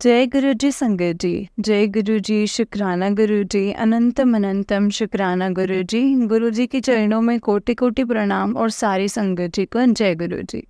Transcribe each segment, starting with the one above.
जय गुरु जी संगत जी। जय गुरु जी, शुक्राना गुरु जी, अनंतम अनंतम शुक्राना गुरु जी। गुरु जी के चरणों में कोटि कोटि प्रणाम और सारी संगत जी को जय गुरु जी।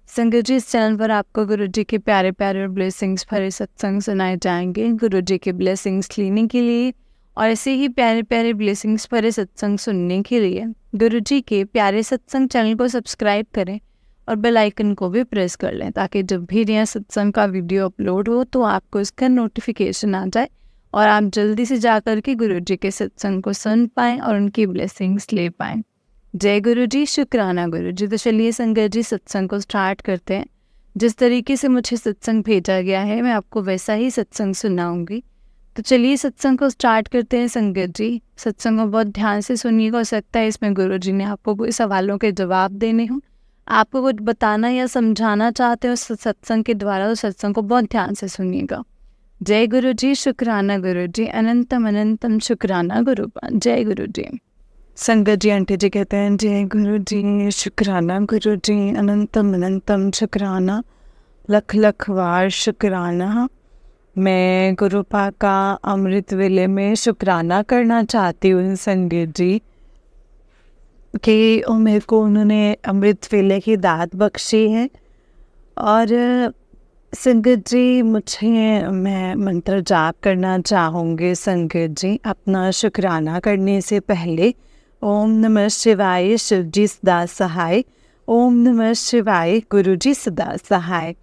संगत जी, इस चैनल पर आपको गुरु जी के प्यारे प्यारे और ब्लेसिंग्स भरे सत्संग सुनाए जाएंगे। गुरु जी के ब्लेसिंग्स लेने के लिए और ऐसे ही प्यारे प्यारे ब्लेसिंग्स भरे सत्संग सुनने के लिए गुरु जी के प्यारे सत्संग चैनल को सब्सक्राइब करें और बेल आइकन को भी प्रेस कर लें, ताकि जब भी नया सत्संग का वीडियो अपलोड हो तो आपको इसका नोटिफिकेशन आ जाए और आप जल्दी से जाकर के गुरु जी के सत्संग को सुन पाएँ और उनकी ब्लेसिंग्स ले पाएँ। जय गुरु जी, शुक्राना गुरु जी। तो चलिए संगत जी, सत्संग को स्टार्ट करते हैं। जिस तरीके से मुझे सत्संग भेजा गया है मैं आपको वैसा ही सत्संग सुनाऊंगी। तो चलिए सत्संग को स्टार्ट करते हैं संगत जी। सत्संग को बहुत ध्यान से सुनिएगा। हो सकता है इसमें गुरु जी ने आपको कोई सवालों के जवाब देने हों, आपको कुछ बताना या समझाना चाहते हो सत्संग के द्वारा, तो सत्संग को बहुत ध्यान से सुनिएगा। जय गुरु जी, शुक्राना गुरु जी, अनंतम अनंतम शुक्राना गुरु। जय गुरु जी। संगत जी, आंटी जी कहते हैं जय गुरु जी, शुक्राना गुरु जी, अनंतम अनंतम शुक्राना, लख लख वार शुक्राना। मैं गुरुपा का अमृत वेले में शुक्राना करना चाहती हूँ संगत जी कि मेरे को उन्होंने अमृत वेले की दात बख्शी है। और संगत जी, मैं मंत्र जाप करना चाहूँगी संगत जी। अपना शुक्राना करने से पहले ओम नमः शिवाय, शिव जी सदा सहाय। ओम नमः शिवाय, गुरु जी सदा सहाय।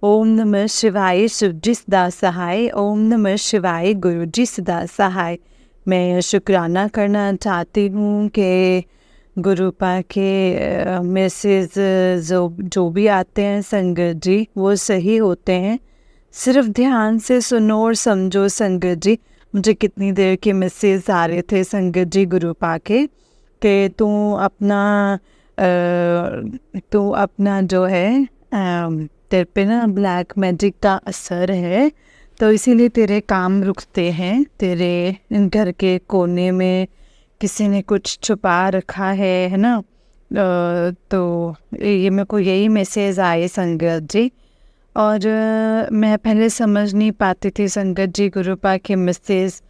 ओम नमः शिवाय, शिव जी सदा सहाय। ओम नमः शिवाय, गुरु जी सदा सहाय। मैं शुक्राना करना चाहती हूँ कि गुरुपा के मैसेज जो भी आते हैं संगत जी वो सही होते हैं। सिर्फ ध्यान से सुनो और समझो संगत जी। मुझे कितनी देर के मैसेज आ रहे थे संगत जी गुरुपा के कि तू अपना जो है तेरे पे ना ब्लैक मैजिक का असर है, तो इसीलिए तेरे काम रुकते हैं। तेरे घर के कोने में किसी ने कुछ छुपा रखा है ना। तो ये मेरे को यही मैसेज आए संगत जी। और मैं पहले समझ नहीं पाती थी संगत जी गुरुपा के मैसेज,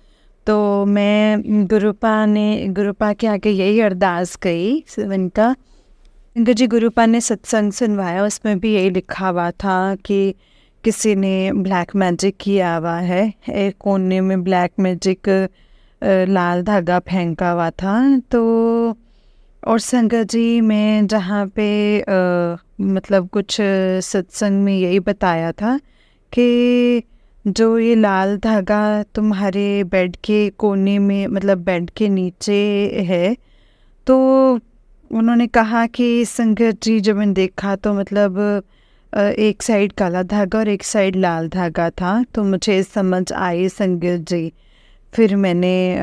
तो मैं गुरुपा के आगे यही अरदास कही इनका। संगत जी, गुरुपा ने सत्संग सुनवाया, उसमें भी यही लिखा हुआ था कि किसी ने ब्लैक मैजिक किया हुआ है। एक कोने में ब्लैक मैजिक लाल धागा फेंका हुआ था। तो और संगत जी, मैं जहाँ पे मतलब कुछ सत्संग में यही बताया था कि जो ये लाल धागा तुम्हारे बेड के कोने में, मतलब बेड के नीचे है, तो उन्होंने कहा कि संगत जी जब मैंने देखा तो मतलब एक साइड काला धागा और एक साइड लाल धागा था। तो मुझे समझ आई संगत जी। फिर मैंने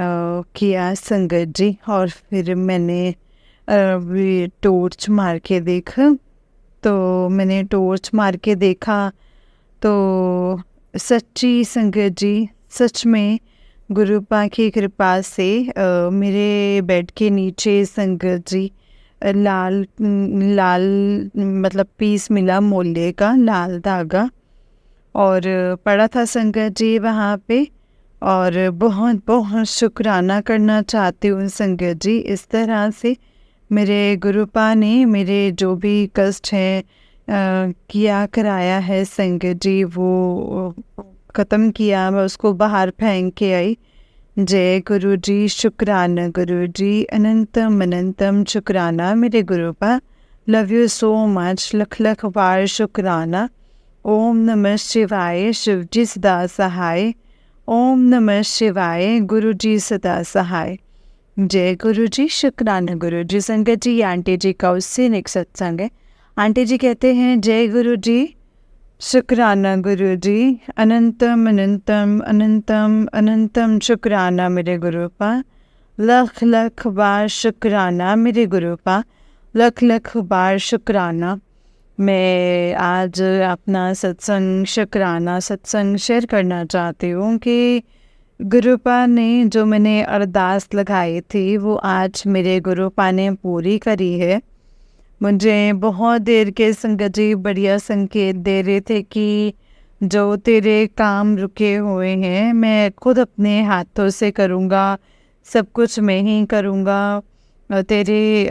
किया संगत जी, और फिर मैंने टॉर्च मार के देखा। तो मैंने टॉर्च मार के देखा तो सच्ची संगत जी, सच में गुरुपा की कृपा से मेरे बेड के नीचे संगत जी लाल मतलब पीस मिला मोले का लाल धागा और पड़ा था संगत जी वहाँ पे। और बहुत बहुत शुक्राना करना चाहती हूँ संगत जी। इस तरह से मेरे गुरुपा ने मेरे जो भी कष्ट हैं किया कराया है संगत जी, वो ख़त्म किया। मैं उसको बाहर फेंक के आई। जय गुरु जी, शुक्राना गुरु जी, अनंतम अनंतम शुक्राना मेरे गुरुपा। लव यू सो मच, लख लख बार शुक्राना। ओम नमः शिवाय, शिव जी सदा सहाय। ओम नमः शिवाय, गुरु जी सदा सहाय। जय गुरु जी, शुक्राना गुरु जी। संगत जी, ये आंटी जी का उससे नेक्स्ट सत्संग है। आंटी जी कहते हैं जय गुरु जी, शुक्राना गुरु जी, अनंतम अनंतम अनंतम अनंतम शुक्राना मेरे गुरुपा। लख लख बार शुक्राना मेरे गुरुपा, लख लख बार शुक्राना। मैं आज अपना शुक्राना सत्संग शेयर करना चाहती हूँ कि गुरुपा ने जो मैंने अरदास लगाई थी वो आज मेरे गुरुपा ने पूरी करी है। मुझे बहुत देर के संगत जी बढ़िया संकेत दे रहे थे कि जो तेरे काम रुके हुए हैं मैं खुद अपने हाथों से करूँगा, सब कुछ मैं ही करूँगा। तेरे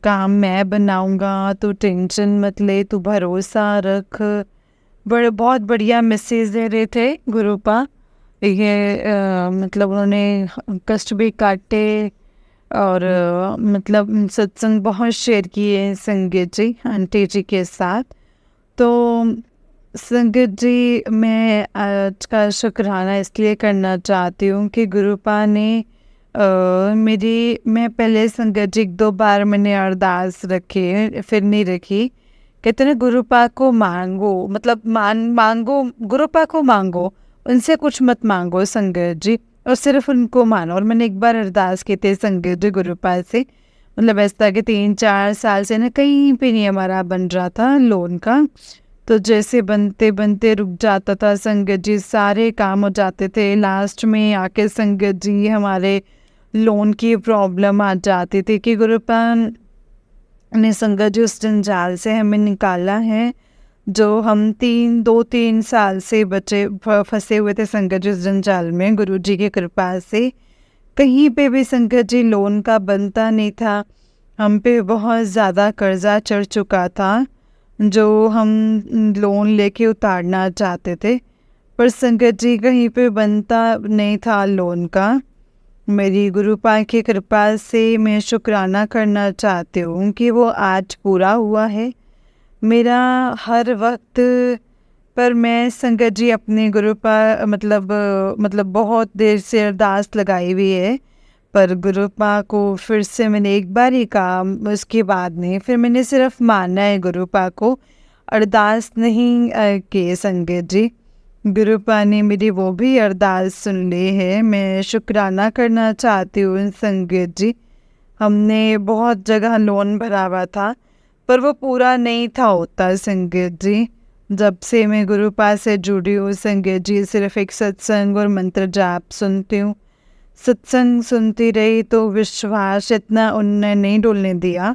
काम मैं बनाऊँगा, तू टेंशन मत ले, तू भरोसा रख। बहुत बढ़िया मैसेज दे रहे थे गुरुपा। ये मतलब उन्होंने कष्ट भी काटे और मतलब सत्संग बहुत शेयर किए संगीत जी आंटी जी के साथ। तो संगीत जी मैं आज का शुक्राना इसलिए करना चाहती हूँ कि गुरुपा ने मैं पहले संगत जी 1-2 बार मैंने अरदास रखी, फिर नहीं रखी। कहते ना गुरुपा को मांगो, मतलब मांगो, गुरुपा को मांगो, उनसे कुछ मत मांगो संगत जी, और सिर्फ उनको मानो। और मैंने एक बार अरदास की थी संगत जी गुरुपा से, मतलब ऐसा कि 3-4 साल से ना कहीं पे नहीं हमारा बन रहा था लोन का। तो जैसे बनते बनते रुक जाता था संगत जी, सारे काम हो जाते थे, लास्ट में आके संगत जी हमारे लोन की प्रॉब्लम आ जाती थी कि गुरुपा ने संगत जी उस जंजाल से हमें निकाला है जो हम 2-3 साल से फंसे हुए थे संगत जी उस जंजाल में। गुरु जी की कृपा से कहीं पे भी संगत जी लोन का बनता नहीं था, हम पे बहुत ज़्यादा कर्जा चढ़ चुका था जो हम लोन लेके उतारना चाहते थे, पर संगत जी कहीं पे बनता नहीं था लोन का। मेरी गुरुपा की कृपा से मैं शुक्राना करना चाहती हूँ कि वो आज पूरा हुआ है। मेरा हर वक्त पर मैं संगत जी अपने गुरुपा मतलब बहुत देर से अरदास लगाई हुई है, पर गुरुपा को फिर से मैंने एक बार ही कहा, उसके बाद नहीं, फिर मैंने सिर्फ माना है गुरुपा को, अरदास नहीं किए संगत जी। गुरुपा ने मेरी वो भी अरदास सुन ली है। मैं शुक्राना करना चाहती हूँ संगत जी। हमने बहुत जगह लोन भरा हुआ था पर वो पूरा नहीं था होता संगत जी। जब से मैं गुरुपा से जुड़ी हूँ संगत जी, सिर्फ एक सत्संग और मंत्र जाप सुनती हूँ। सत्संग सुनती रही तो विश्वास इतना उन्होंने नहीं डोलने दिया।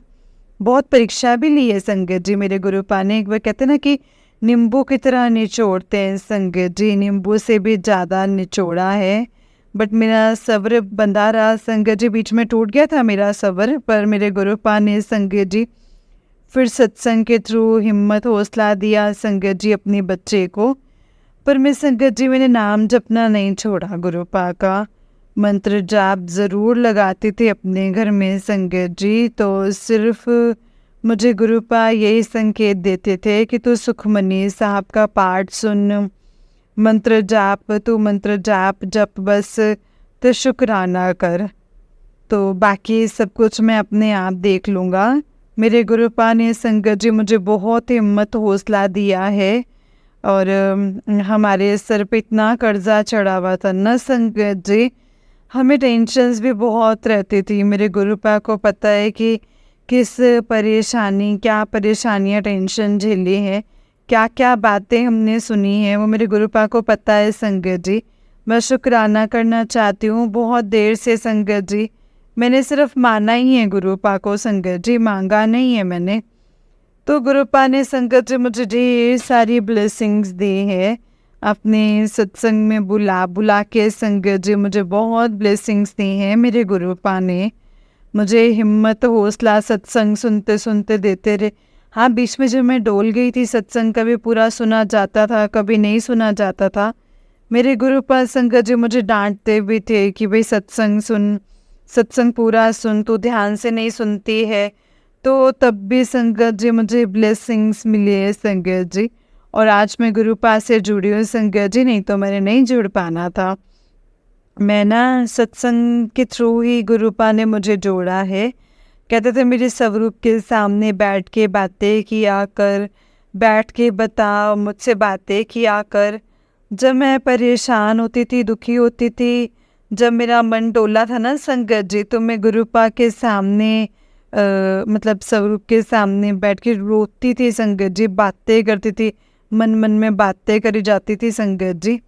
बहुत परीक्षा भी ली है संगत जी मेरे गुरुपा ने। एक बार कहते ना कि नींबू की तरह निचोड़ते हैं संगत जी, नींबू से भी ज़्यादा निचोड़ा है। बट मेरा सब्र बंधा रहा संगत जी, बीच में टूट गया था मेरा सब्र, पर मेरे गुरुपा ने संगत जी फिर सत्संग के थ्रू हिम्मत हौसला दिया संगत जी अपने बच्चे को। पर मैं संगत जी मैंने नाम जपना नहीं छोड़ा, गुरुपा का मंत्र जाप ज़रूर लगाती थी अपने घर में संगत जी। तो सिर्फ मुझे गुरुपा यही संकेत देते थे कि तू सुखमनी साहब का पाठ सुन, मंत्र जाप जप बस, तो शुक्राना कर, तो बाकी सब कुछ मैं अपने आप देख लूँगा। मेरे गुरुपा ने संगत जी मुझे बहुत हिम्मत हौसला दिया है। और हमारे सर पे इतना कर्जा चढ़ा हुआ था ना संगत जी, हमें टेंशन्स भी बहुत रहती थी। मेरे गुरुपा को पता है कि क्या परेशानियाँ टेंशन झेली है, क्या क्या बातें हमने सुनी है, वो मेरे गुरुपा को पता है संगत जी। मैं शुक्राना करना चाहती हूँ बहुत देर से संगत जी। मैंने सिर्फ माना ही है गुरुपा को संगत जी, मांगा नहीं है मैंने। तो गुरुपा ने संगत जी मुझे ढेर सारी ब्लेसिंग्स दी है अपने सत्संग में बुला के संगत जी, मुझे बहुत ब्लेसिंग्स दी हैं मेरे गुरुपा ने। मुझे हिम्मत हौसला सत्संग सुनते सुनते देते रहे। हाँ, बीच में जब मैं डोल गई थी, सत्संग कभी पूरा सुना जाता था कभी नहीं सुना जाता था। मेरे गुरुपा संगत जी मुझे डांटते भी थे कि भाई सत्संग सुन, सत्संग पूरा सुन, तू ध्यान से नहीं सुनती है। तो तब भी संगत जी मुझे ब्लेसिंग्स मिली है संगत जी। और आज मैं गुरुपा से जुड़ी हूँ संगत जी, नहीं तो मैंने नहीं जुड़ पाना था। मैं ना सत्संग के थ्रू ही गुरुपा ने मुझे जोड़ा है। कहते थे मेरे स्वरूप के सामने बैठ के बातें किया कर, बैठ के बता मुझसे बातें किया कर। जब मैं परेशान होती थी, दुखी होती थी, जब मेरा मन डोला था ना संगत जी, तो मैं गुरुपा के सामने मतलब स्वरूप के सामने बैठ के रोती थी संगत जी, बातें करती थी, मन मन में बातें करी जाती थी संगत जी।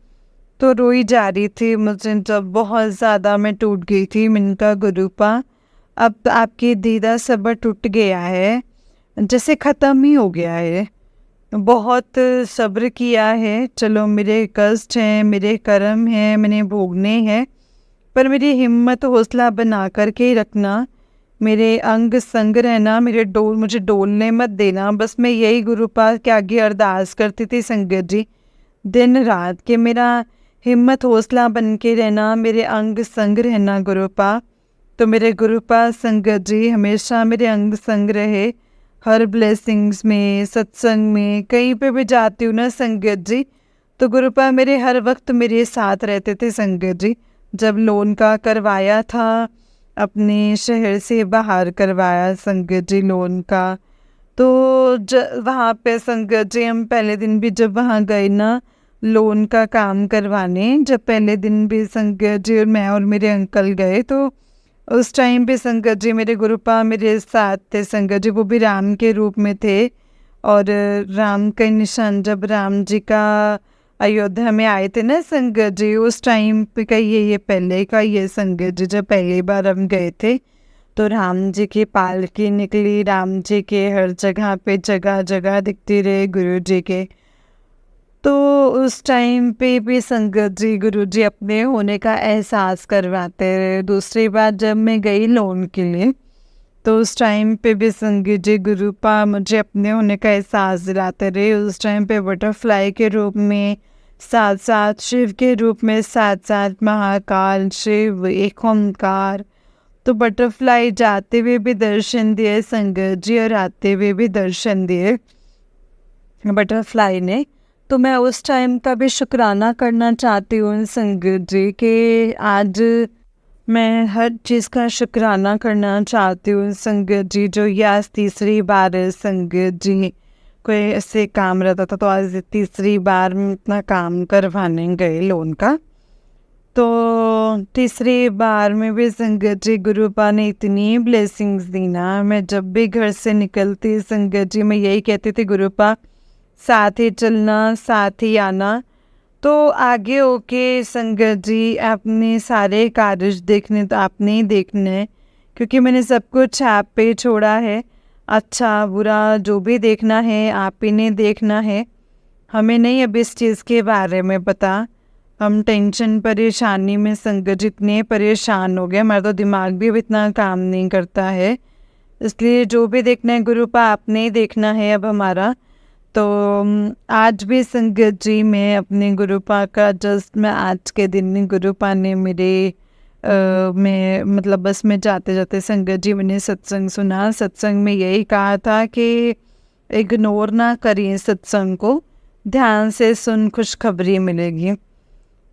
तो रोई जा रही थी मुझे, जब बहुत ज़्यादा मैं टूट गई थी। मैंने कहा गुरुपा अब आपकी दीदा सब्र टूट गया है, जैसे ख़त्म ही हो गया है। बहुत सब्र किया है, चलो मेरे कष्ट हैं, मेरे कर्म हैं, मैंने भोगने हैं, पर मेरी हिम्मत हौसला बना कर के रखना, मेरे अंग संग रहना, मुझे डोलने मत देना। बस मैं यही गुरुपाल के आगे अरदास करती थी संगत जी, दिन रात, कि मेरा हिम्मत हौसला बन के रहना, मेरे अंग संग रहना गुरुपा। तो मेरे गुरुपा संगत जी हमेशा मेरे अंग संग रहे, हर ब्लेसिंग्स में, सत्संग में, कहीं पे भी जाती हूँ ना संगत जी, तो गुरुपा मेरे हर वक्त मेरे साथ रहते थे संगत जी। जब लोन का करवाया था, अपने शहर से बाहर करवाया संगत जी लोन का, तो वहाँ पे संगत जी हम पहले दिन भी जब वहाँ गए ना लोन का काम करवाने, जब पहले दिन भी संगत जी और मैं और मेरे अंकल गए, तो उस टाइम पे संगत जी मेरे गुरुपा मेरे साथ थे संगत जी, वो भी राम के रूप में थे। और राम का निशान, जब राम जी का अयोध्या में आए थे ना संगत जी, उस टाइम पे का ये पहले का ये संगत जी, जब पहली बार हम गए थे, तो राम जी की पालकी निकली, राम जी के हर जगह पे जगह जगह दिखती रहे गुरु जी के। तो उस टाइम पे भी संगत जी गुरु जी अपने होने का एहसास करवाते रहे। दूसरी बार जब मैं गई लोन के लिए, तो उस टाइम पे भी संगत जी गुरुपा मुझे अपने होने का एहसास दिलाते रहे। उस टाइम पे बटरफ्लाई के रूप में, साथ साथ शिव के रूप में, साथ साथ महाकाल शिव एक ओंकार। तो बटरफ्लाई जाते हुए भी दर्शन दिए संगत जी, और आते हुए भी दर्शन दिए बटरफ्लाई ने। तो मैं उस टाइम का भी शुक्राना करना चाहती हूँ संगत जी, कि आज मैं हर चीज़ का शुक्राना करना चाहती हूँ संगत जी, जो ये आज तीसरी बार है संगत जी, कोई ऐसे काम रहता था, तो आज तीसरी बार मैं इतना काम करवाने गए लोन का। तो तीसरी बार में भी संगत जी गुरुपा ने इतनी ब्लेसिंग्स दी ना, मैं जब भी घर से निकलती संगत जी मैं यही कहती थी, गुरुपा साथ ही चलना, साथ ही आना। तो आगे होके संगत जी अपने सारे कार्य देखने तो आपने ही देखने हैं, क्योंकि मैंने सब कुछ आप पे छोड़ा है। अच्छा बुरा जो भी देखना है आप ही ने देखना है, हमें नहीं अब इस चीज़ के बारे में पता। हम टेंशन परेशानी में संगत जी इतने परेशान हो गए, हमारा तो दिमाग भी अब इतना काम नहीं करता है। इसलिए जो भी देखना है गुरुपा आपने ही देखना है अब हमारा। तो आज भी संगत जी मैं अपने गुरुपा का मैं आज के दिन गुरुपा ने मेरे मैं मतलब बस में जाते जाते संगत जी मैंने सत्संग सुना। सत्संग में यही कहा था कि इग्नोर ना करिए सत्संग को, ध्यान से सुन, खुशखबरी मिलेगी।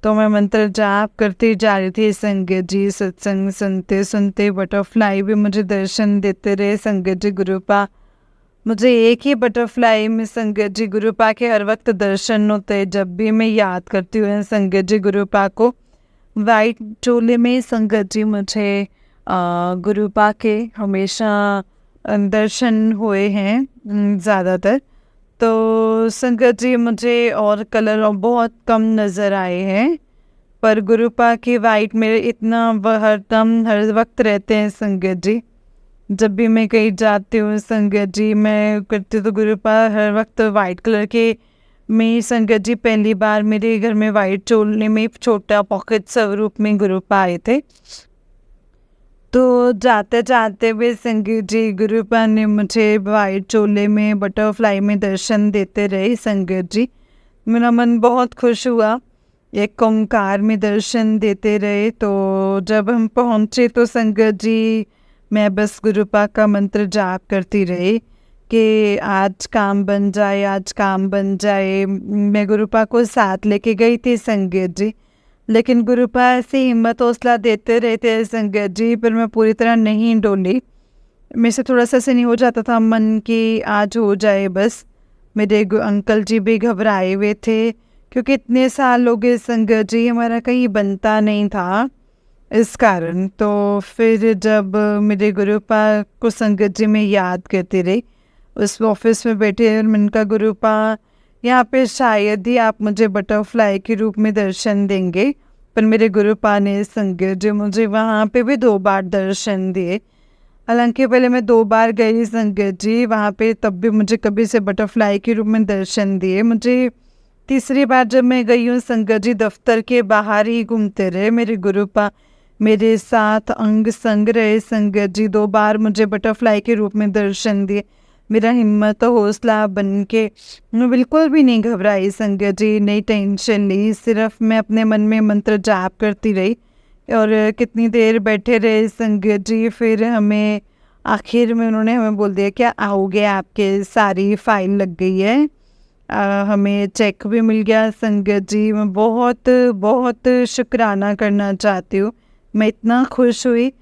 तो मैं मंत्र जाप करती जा रही थी संगत जी, सत्संग सुनते सुनते बटरफ्लाई भी मुझे दर्शन देते रहे संगत जी गुरुपा। मुझे एक ही बटरफ्लाई में संगत जी गुरुपा के हर वक्त दर्शन होते, जब भी मैं याद करती हूँ संगत जी गुरुपा को। वाइट चोले में संगत जी मुझे गुरुपा के हमेशा दर्शन हुए हैं ज़्यादातर। तो संगत जी मुझे और कलर बहुत कम नज़र आए हैं, पर गुरुपा की वाइट मेरे इतना हर वक्त रहते हैं संगत जी। जब भी मैं कहीं जाती हूँ संगत जी मैं करती तो गुरुपा हर वक्त वाइट कलर के में संगत जी पहली बार मेरे घर में वाइट चोले में छोटा पॉकेट स्वरूप में गुरुपा आए थे। तो जाते जाते भी संगत जी गुरुपा ने मुझे वाइट चोले में बटरफ्लाई में दर्शन देते रहे संगत जी। मेरा मन बहुत खुश हुआ, एक ओंकार में दर्शन देते रहे। तो जब हम पहुँचे तो संगत जी मैं बस गुरुपा का मंत्र जाप करती रही कि आज काम बन जाए, आज काम बन जाए। मैं गुरुपा को साथ लेके गई थी संगत जी, लेकिन गुरुपा ऐसे हिम्मत हौसला देते रहते संगत जी, पर मैं पूरी तरह नहीं डोली। मेरे से थोड़ा सा ऐसे नहीं हो जाता था मन कि आज हो जाए बस। मेरे अंकल जी भी घबराए हुए थे, क्योंकि इतने साल हो गए संगत जी हमारा कहीं बनता नहीं था इस कारण। तो फिर जब मेरे गुरुपा को संगत जी में याद करती रही, उस ऑफिस में बैठे, और मैंने कहा गुरुपा यहाँ पे शायद ही आप मुझे बटरफ्लाई के रूप में दर्शन देंगे, पर मेरे गुरुपा ने संगत जी मुझे वहाँ पे भी 2 बार दर्शन दिए। हालांकि पहले मैं 2 बार गई संगत जी वहाँ पे, तब भी मुझे कभी से बटरफ्लाई के रूप में दर्शन दिए। मुझे तीसरी बार जब मैं गई हूँ संगत जी, दफ्तर के बाहर ही घूमते रहे मेरे गुरुपा, मेरे साथ अंग संग रहे संगत जी। 2 बार मुझे बटरफ्लाई के रूप में दर्शन दिए। मेरा हिम्मत और हौसला बन के मैं बिल्कुल भी नहीं घबराई संगत जी, नहीं टेंशन ली, सिर्फ मैं अपने मन में मंत्र जाप करती रही। और कितनी देर बैठे रहे संगत जी, फिर हमें आखिर में उन्होंने हमें बोल दिया क्या आओगे, आपके सारी फाइल लग गई है। हमें चेक भी मिल गया संगत जी। मैं बहुत बहुत शुक्राना करना चाहती हूँ, मैं इतना खुश हुई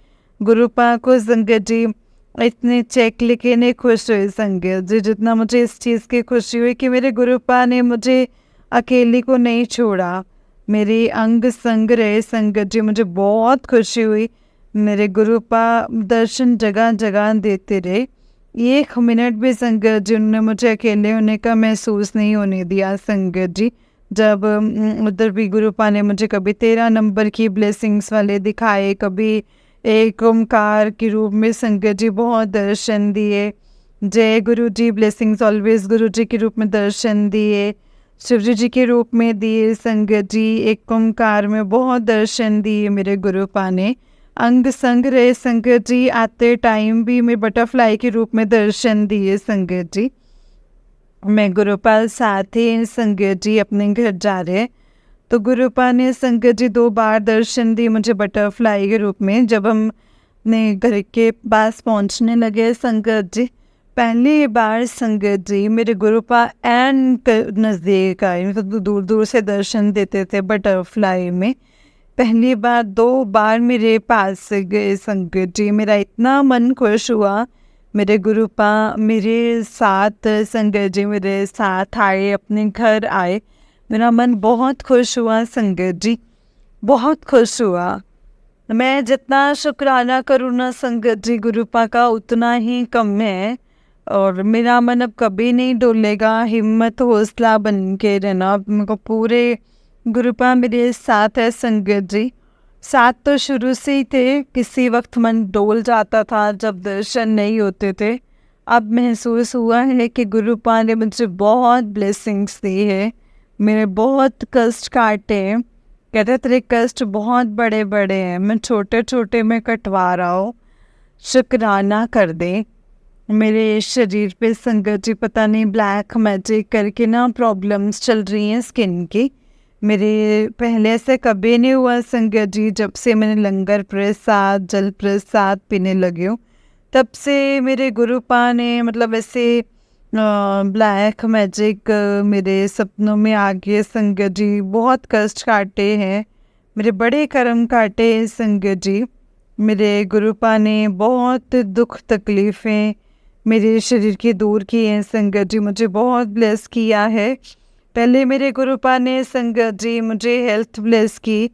गुरुपा को संगत जी, इतने चेक लिखे नहीं खुश हुई संगत जी जितना मुझे इस चीज़ की खुशी हुई कि मेरे गुरुपा ने मुझे अकेली को नहीं छोड़ा, मेरे अंग संग रहे संगत जी। मुझे बहुत खुशी हुई, मेरे गुरुपा दर्शन जगह जगह देते रहे। 1 मिनट भी संगत जी उन्होंने मुझे अकेले होने का महसूस नहीं होने दिया संगत जी। जब उधर भी गुरुपा ने मुझे कभी 13 नंबर की ब्लेसिंग्स वाले दिखाए, कभी एक ओमकार के रूप में संगत जी बहुत दर्शन दिए, जय गुरु जी ब्लेसिंग्स ऑलवेज गुरु जी के रूप में दर्शन दिए, शिवजी जी के रूप में दिए संगत जी, एक ओमकार में बहुत दर्शन दिए मेरे गुरुपा ने। अंग संग रहे संगत जी, आते टाइम भी मैं बटरफ्लाई के रूप में दर्शन दिए संगत जी। मैं गुरुपाल साथ ही संगत जी अपने घर जा रहे, तो गुरुपा ने संगत जी 2 बार दर्शन दी मुझे बटरफ्लाई के रूप में। जब हम अपने घर के पास पहुंचने लगे संगत जी, पहली बार संगत जी मेरे गुरुपा एन नज़दीक आए, मतलब दूर दूर से दर्शन देते थे बटरफ्लाई में। पहली बार 2 बार मेरे पास से गए संगत जी, मेरा इतना मन खुश हुआ। मेरे गुरुपा मेरे साथ संगत जी मेरे साथ आए, अपने घर आए, मेरा मन बहुत खुश हुआ संगत जी, बहुत खुश हुआ। मैं जितना शुक्राना करूँ ना संगत जी गुरुपा का उतना ही कम है, और मेरा मन अब कभी नहीं डोलेगा। हिम्मत हौसला बन के रहना, मेरे को पूरे गुरुपा मेरे साथ है संगत जी। साथ तो शुरू से ही थे, किसी वक्त मन डोल जाता था जब दर्शन नहीं होते थे। अब महसूस हुआ है कि गुरुपा ने मुझे बहुत ब्लेसिंग्स दी है, मेरे बहुत कष्ट काटे हैं। कहते तेरे कष्ट बहुत बड़े बड़े हैं, मैं छोटे छोटे में कटवा रहा हूँ, शुक्राना कर दे। मेरे शरीर पे संगत जी पता नहीं ब्लैक मैजिक करके ना प्रॉब्लम्स चल रही हैं स्किन की। मेरे पहले ऐसे कभी नहीं हुआ संगत जी, जब से मैंने लंगर प्रसाद जल प्रसाद पीने लगी हूँ तब से मेरे गुरुपा ने मतलब ऐसे ब्लैक मैजिक मेरे सपनों में आ गए संगत जी। बहुत कष्ट काटे हैं, मेरे बड़े कर्म काटे हैं संगत जी। मेरे गुरुपा ने बहुत दुख तकलीफ़ें मेरे शरीर की दूर की हैं संगत जी, मुझे बहुत ब्लेस किया है। पहले मेरे गुरुपा ने संगत जी मुझे हेल्थ ब्लेस की,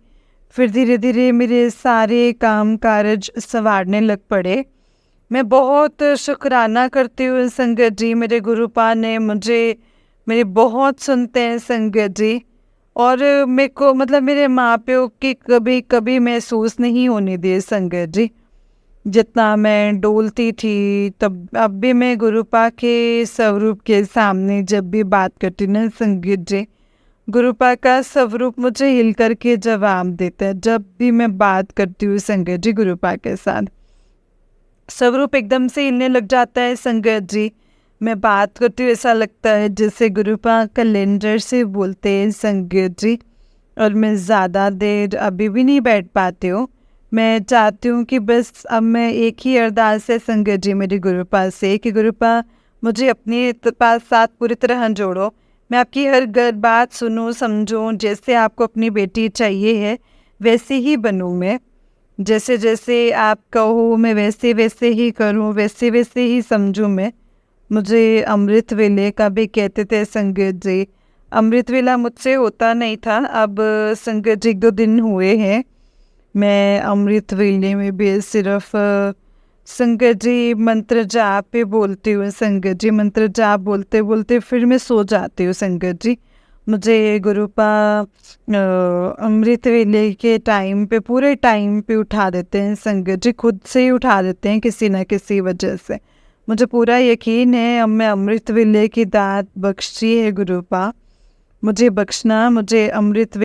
फिर धीरे धीरे मेरे सारे काम काज संवारने लग पड़े। मैं बहुत शुक्राना करती हूँ संगत जी, मेरे गुरुपा ने मुझे मेरे बहुत सुनते हैं संगत जी। और मेरे को मतलब मेरे माँ प्यो की कभी कभी महसूस नहीं होने दिए संगत जी। जितना मैं डोलती थी तब अब भी मैं गुरुपा के स्वरूप के सामने जब भी बात करती ना संगत जी, गुरुपा का स्वरूप मुझे हिल करके जवाब देता है। जब भी मैं बात करती हूँ संगत जी गुरुपा के साथ, स्वरूप एकदम से हिलने लग जाता है संगत जी। मैं बात करती हूँ ऐसा लगता है जैसे गुरुपा कैलेंडर से बोलते हैं संगत जी। और मैं ज़्यादा देर अभी भी नहीं बैठ पाती हूँ। मैं चाहती हूँ कि बस अब मैं एक ही अरदास है संगत जी मेरे गुरुपा से कि गुरुपा मुझे अपने पास साथ पूरी तरह जोड़ो, मैं आपकी हर बात सुनूँ समझूँ, जैसे आपको अपनी बेटी चाहिए है वैसे ही बनूँ मैं, जैसे जैसे आप कहो मैं वैसे वैसे ही करूँ, वैसे वैसे ही समझूँ मैं। मुझे अमृत वेले का भी कहते थे संगत जी, अमृत वेला मुझसे होता नहीं था। अब संगत जी 1-2 दिन हुए हैं, मैं अमृत वेले में भी सिर्फ संगत जी मंत्र जाप पे बोलती हूँ संगत जी, मंत्र जाप बोलते बोलते फिर मैं सो जाती हूँ संगत जी। मुझे गुरुपा अमृत वेले के टाइम पे, पूरे टाइम पे उठा देते हैं। संगत जी खुद से ही उठा देते हैं किसी न किसी वजह से। मुझे पूरा यकीन है अब मैं अमृत वेले की दात बख्शी है गुरुपा, मुझे बख्शना, मुझे अमृत